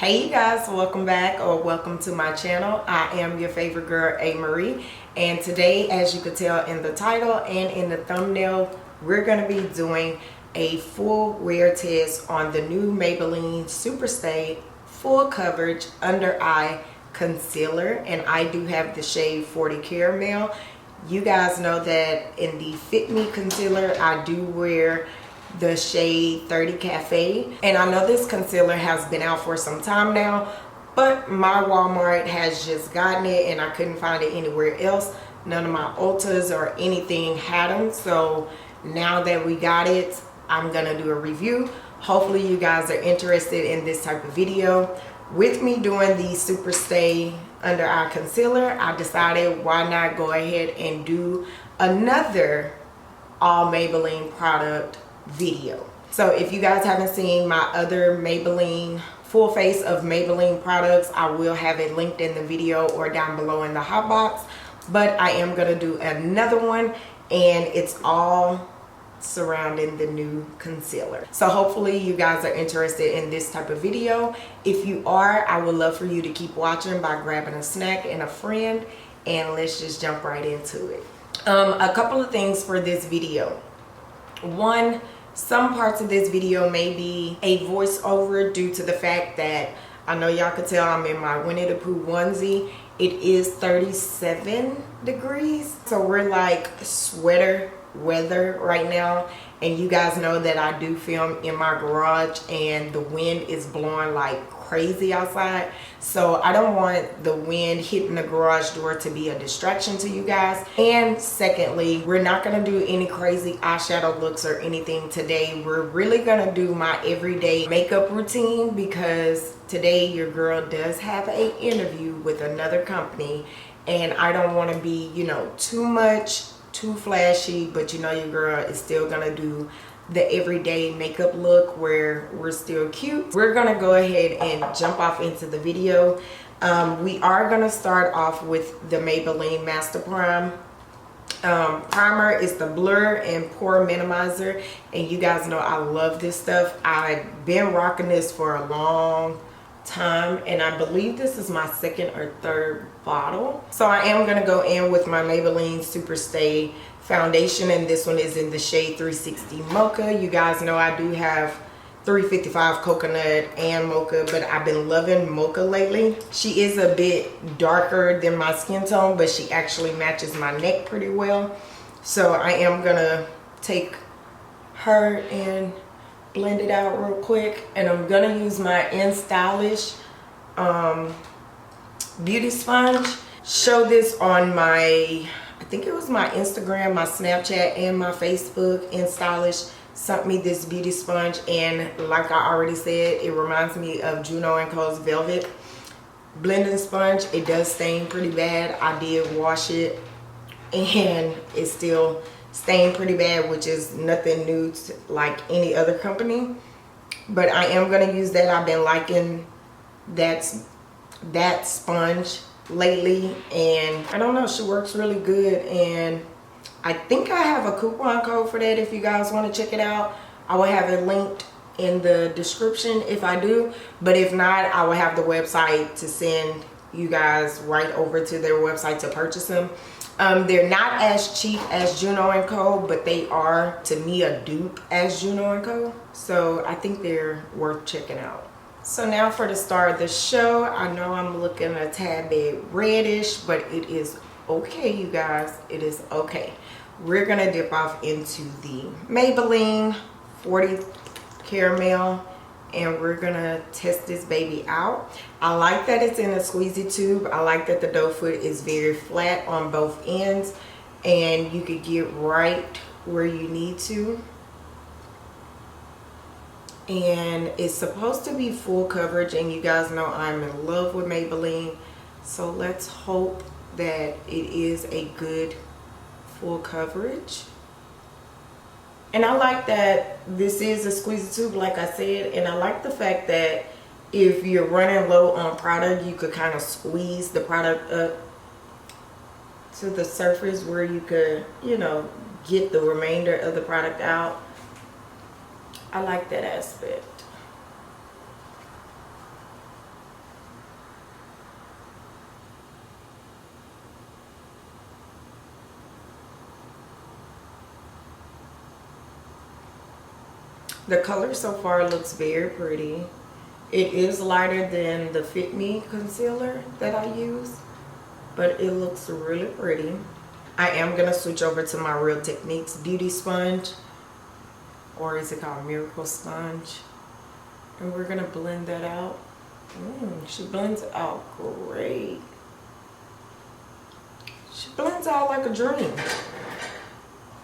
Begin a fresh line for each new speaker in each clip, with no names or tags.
Hey you guys, welcome back or welcome to my channel. I am your favorite girl, A.MaRee, and today, as you can tell in the title and in the thumbnail, we're going to be doing a full wear test on the new Maybelline Superstay full coverage under eye concealer, and I do have the shade 40 Caramel. You guys know that in the Fit Me concealer I do wear the shade 30 Cafe, and I know this concealer has been out for some time now, but my Walmart has just gotten it and I couldn't find it anywhere else. None of my Ultas or anything had them, so now that we got it, I'm gonna do a review. Hopefully you guys are interested in this type of video. With me doing the Superstay under eye concealer, I decided why not go ahead and do another all Maybelline product video. So if you guys haven't seen my other Maybelline full face of Maybelline products, I will have it linked in the video or down below in the hot box, but I am gonna do another one and it's all surrounding the new concealer. So hopefully you guys are interested in this type of video. If you are, I would love for you to keep watching by grabbing a snack and a friend, and let's just jump right into it. A couple of things for this video. One, some parts of this video may be a voiceover due to the fact that I know y'all could tell I'm in my Winnie the Pooh onesie. It is 37 degrees, so we're like sweater weather right now, and you guys know that I do film in my garage and the wind is blowing like crazy outside, so I don't want the wind hitting the garage door to be a distraction to you guys. And secondly, we're not going to do any crazy eyeshadow looks or anything today. We're really going to do my everyday makeup routine because today your girl does have an interview with another company and I don't want to be, you know, too flashy, but you know your girl is still gonna do the everyday makeup look where we're still cute. We're gonna go ahead and jump off into the video. We are gonna start off with the Maybelline Master Prime. Primer is the Blur and Pore Minimizer, and you guys know I love this stuff. I've been rocking this for a long time and I believe this is my second or third bottle. So I am going to go in with my Maybelline Superstay foundation, and this one is in the shade 360 Mocha. You guys know I do have 355 Coconut and Mocha, but I've been loving Mocha lately. She is a bit darker than my skin tone, but she actually matches my neck pretty well. So I am going to take her and blend it out real quick, and I'm gonna use my In Stylish beauty sponge. Show this on my, I think it was my Instagram, my Snapchat, and my Facebook. In Stylish sent me this beauty sponge, and like I already said, it reminds me of Juno & Co.'s Velvet blending sponge. It does stain pretty bad. I did wash it and it's still stained pretty bad, which is nothing new to like any other company, but I am going to use that. I've been liking that sponge lately, and I don't know, she works really good, and I think I have a coupon code for that if you guys want to check it out. I will have it linked in the description if I do, but if not, I will have the website to send you guys right over to their website to purchase them. They're not as cheap as Juno & Co., but they are, to me, a dupe as Juno & Co. So I think they're worth checking out. So now for the star of the show, I know I'm looking a tad bit reddish, but it is okay, you guys. It is okay. We're going to dip off into the Maybelline 40 Caramel, and we're gonna test this baby out. I like that it's in a squeezy tube. I like that the doe foot is very flat on both ends and you could get right where you need to. And it's supposed to be full coverage, and you guys know I'm in love with Maybelline, so let's hope that it is a good full coverage. And I like that this is a squeezy tube, like I said, and I like the fact that if you're running low on product, you could kind of squeeze the product up to the surface where you could, you know, get the remainder of the product out. I like that aspect. The color so far looks very pretty. It is lighter than the Fit Me concealer that I use, but it looks really pretty. I am going to switch over to my Real Techniques Beauty Sponge, or is it called Miracle Sponge? And we're going to blend that out. She blends out great. She blends out like a dream.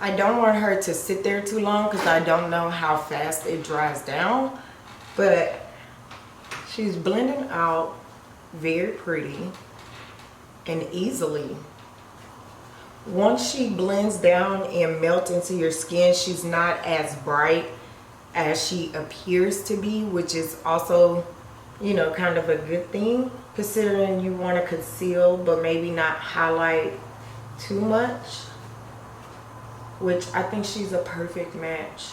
I don't want her to sit there too long because I don't know how fast it dries down, but she's blending out very pretty and easily. Once she blends down and melts into your skin, she's not as bright as she appears to be, which is also, you know, kind of a good thing, considering you want to conceal but maybe not highlight too much, which I think she's a perfect match.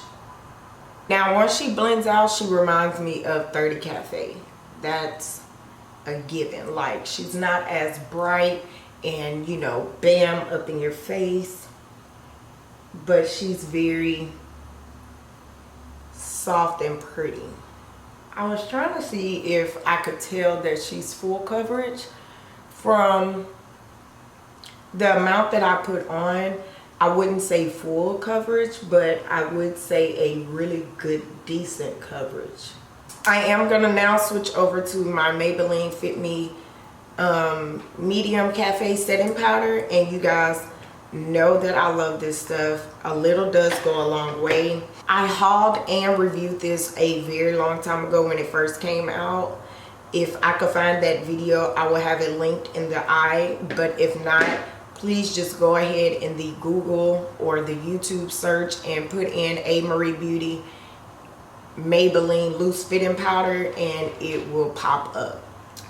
Now, once she blends out, she reminds me of 30 Cafe. That's a given. Like, she's not as bright and, you know, bam, up in your face, but she's very soft and pretty. I was trying to see if I could tell that she's full coverage from the amount that I put on. I wouldn't say full coverage, but I would say a really good, decent coverage. I am gonna now switch over to my Maybelline Fit Me Medium Cafe Setting Powder, and you guys know that I love this stuff. A little does go a long way. I hauled and reviewed this a very long time ago when it first came out. If I could find that video, I will have it linked in the eye, but if not, please just go ahead in the Google or the YouTube search and put in A.MaRee Beauty Maybelline Loose Fitting Powder and it will pop up.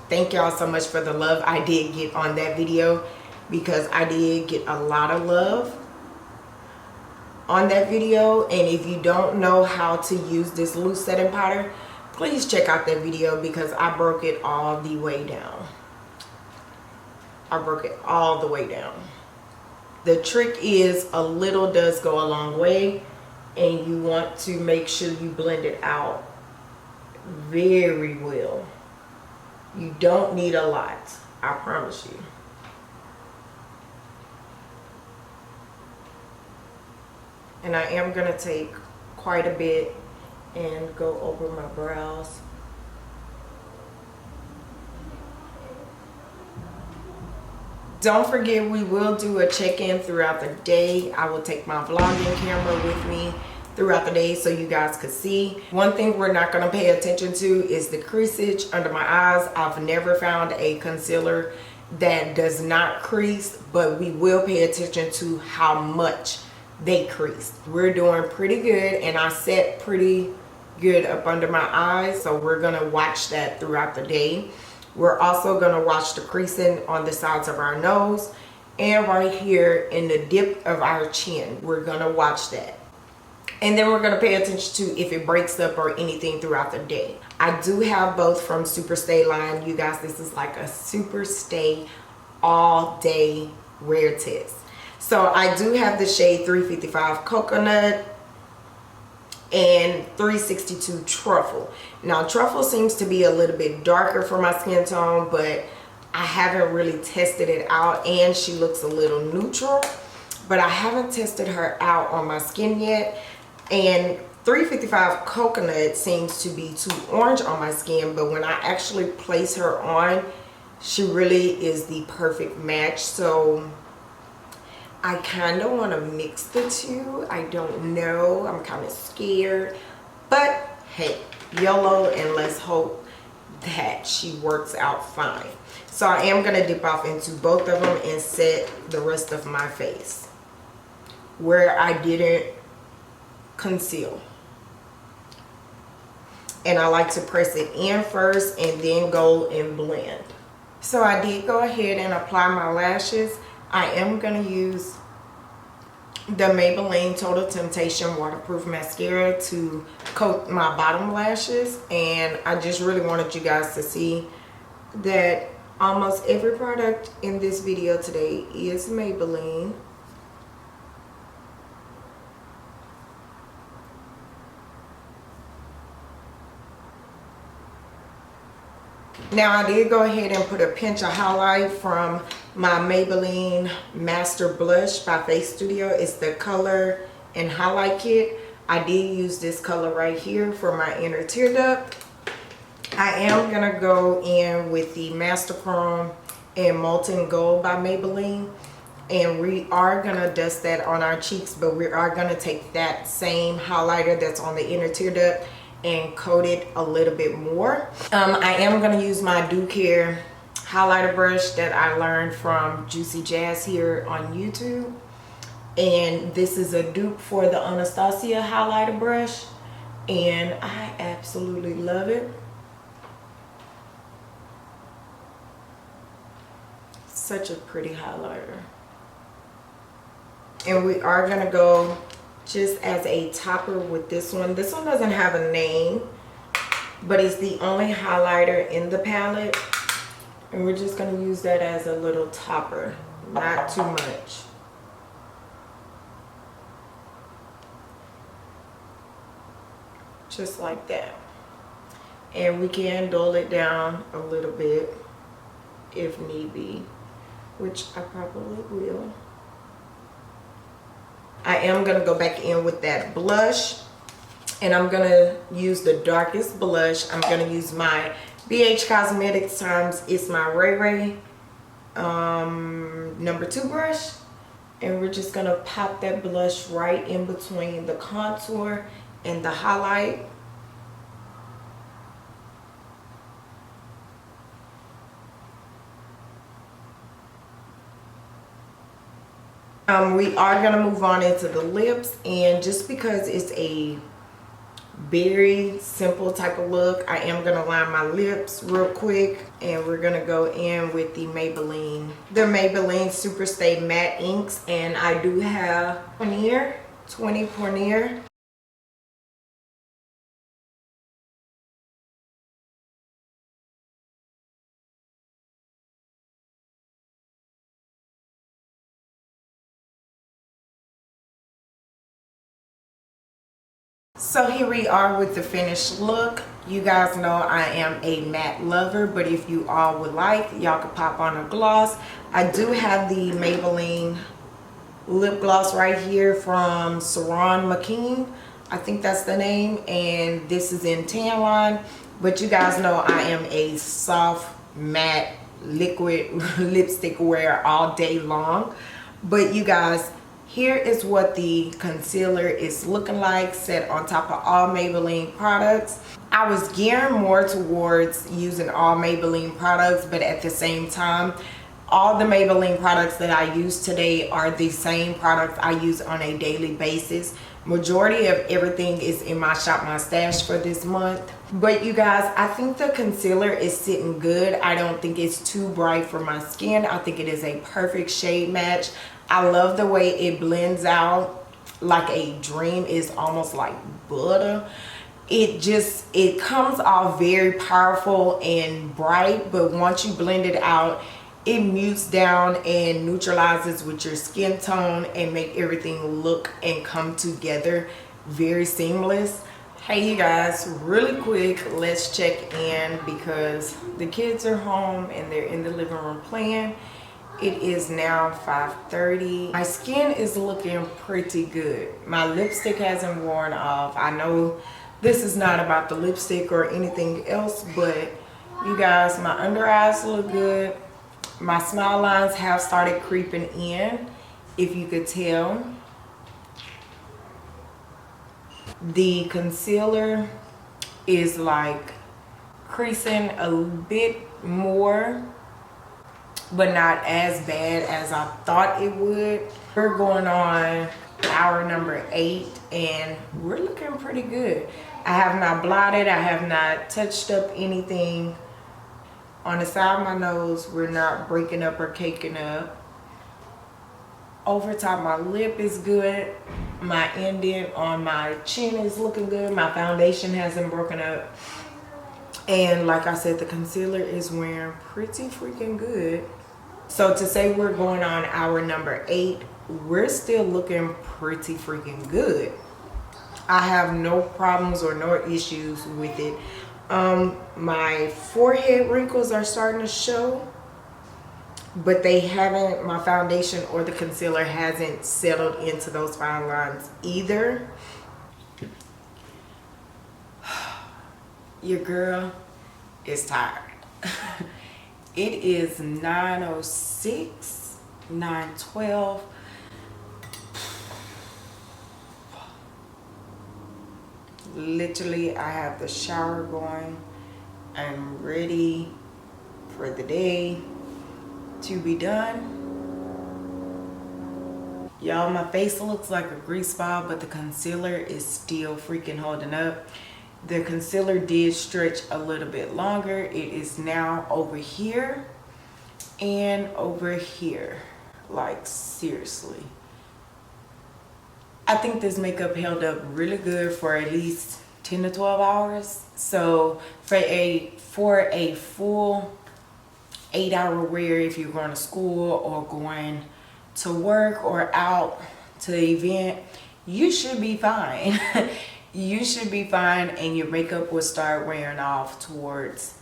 Thank y'all so much for the love I did get on that video, because I did get a lot of love on that video. And if you don't know how to use this loose setting powder, please check out that video, because I broke it all the way down. I broke it all the way down. The trick is a little does go a long way, and you want to make sure you blend it out very well. You don't need a lot, I promise you. And I am going to take quite a bit and go over my brows. Don't forget, we will do a check-in throughout the day. I will take my vlogging camera with me throughout the day so you guys could see. One thing we're not going to pay attention to is the creasage under my eyes. I've never found a concealer that does not crease, but we will pay attention to how much they crease. We're doing pretty good, and I set pretty good up under my eyes, so we're going to watch that throughout the day. We're also going to watch the creasing on the sides of our nose and right here in the dip of our chin. We're going to watch that. And then we're going to pay attention to if it breaks up or anything throughout the day. I do have both from Superstay line. You guys, this is like a Superstay all day wear test. So I do have the shade 355 Coconut and 362 Truffle. Now Truffle seems to be a little bit darker for my skin tone, but I haven't really tested it out, and she looks a little neutral, but I haven't tested her out on my skin yet. And 355 Coconut seems to be too orange on my skin, but when I actually place her on, she really is the perfect match. So I kind of want to mix the two. I don't know. I'm kind of scared. But hey, YOLO, and let's hope that she works out fine. So I am going to dip off into both of them and set the rest of my face where I didn't conceal. And I like to press it in first and then go and blend. So I did go ahead and apply my lashes. I am going to use the Maybelline Total Temptation Waterproof Mascara to coat my bottom lashes. And I just really wanted you guys to see that almost every product in this video today is Maybelline. Now I did go ahead and put a pinch of highlight from my Maybelline Master Blush by Face Studio. It's the color and highlight kit. I did use this color right here for my inner tear duct. I am gonna go in with the Master Chrome and Molten Gold by Maybelline, and we are gonna dust that on our cheeks, but we are gonna take that same highlighter that's on the inner tear duct and coat it a little bit more. I am gonna use my Do Care highlighter brush that I learned from Juicy Jazz here on YouTube. And this is a dupe for the Anastasia highlighter brush, and I absolutely love it. Such a pretty highlighter. And we are gonna go just as a topper with this one. This one doesn't have a name, but it's the only highlighter in the palette, and we're just gonna use that as a little topper, not too much. Just like that. And we can dull it down a little bit if need be, which I probably will. I am going to go back in with that blush, and I'm going to use the darkest blush. I'm going to use my BH Cosmetics times it's my Ray Ray number 2 brush, and we're just going to pop that blush right in between the contour and the highlight. We are going to move on into the lips, and just because it's a very simple type of look, I am going to line my lips real quick, and we're going to go in with the Maybelline Superstay Matte Inks, and I do have 20 Pornier. So here we are with the finished look. You guys know I am a matte lover, but if you all would like, y'all could pop on a gloss. I do have the Maybelline lip gloss right here from Saran McKeen. I think that's the name, and this is in Tan Line. But you guys know I am a soft matte liquid lipstick wearer all day long. But you guys, here is what the concealer is looking like, set on top of all Maybelline products. I was gearing more towards using all Maybelline products, but at the same time, all the Maybelline products that I use today are the same products I use on a daily basis. Majority of everything is in my Shop My Stash for this month. But you guys, I think the concealer is sitting good. I don't think it's too bright for my skin. I think it is a perfect shade match. I love the way it blends out like a dream. Is almost like butter. It comes off very powerful and bright, but once you blend it out, it mutes down and neutralizes with your skin tone and make everything look and come together very seamless. Hey you guys, really quick, let's check in because the kids are home and they're in the living room playing. It is now 5:30. My skin is looking pretty good. My lipstick hasn't worn off. I know this is not about the lipstick or anything else, but you guys, my under eyes look good. My smile lines have started creeping in, if you could tell. The concealer is like creasing a bit more, but not as bad as I thought it would. We're going on hour number 8 and we're looking pretty good. I have not blotted, I have not touched up anything. On the side of my nose, we're not breaking up or caking up. Over top my lip is good. My indent on my chin is looking good. My foundation hasn't broken up. And like I said, the concealer is wearing pretty freaking good. So to say we're going on hour number 8, we're still looking pretty freaking good. I have no problems or no issues with it. My forehead wrinkles are starting to show, but they haven't, my foundation or the concealer hasn't settled into those fine lines either. Your girl is tired. It is 9:06, 9:12. Literally, I have the shower going. I'm ready for the day to be done. Y'all, my face looks like a grease ball, but the concealer is still freaking holding up. The concealer did stretch a little bit longer. It is now over here and over here. Like, seriously. I think this makeup held up really good for at least 10 to 12 hours. So for a full 8-hour wear, if you're going to school or going to work or out to the event, you should be fine. You should be fine, and your makeup will start wearing off towards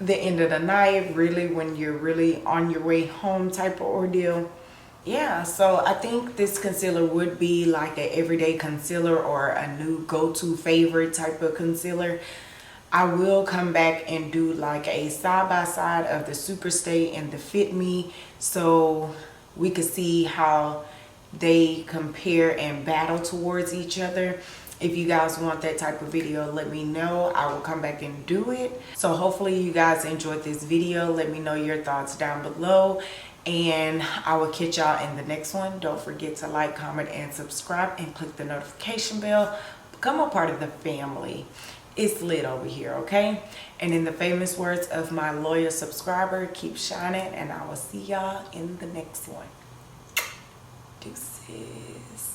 the end of the night, really when you're really on your way home type of ordeal. Yeah, so I think this concealer would be like an everyday concealer or a new go-to favorite type of concealer. I will come back and do like a side-by-side of the Superstay and the Fit Me, so we could see how they compare and battle towards each other. If you guys want that type of video, let me know. I will come back and do it. So hopefully you guys enjoyed this video. Let me know your thoughts down below, and I will catch y'all in the next one. Don't forget to like, comment, and subscribe, and click the notification bell. Become a part of the family. It's lit over here, okay? And in the famous words of my loyal subscriber, keep shining, and I will see y'all in the next one. Deuces.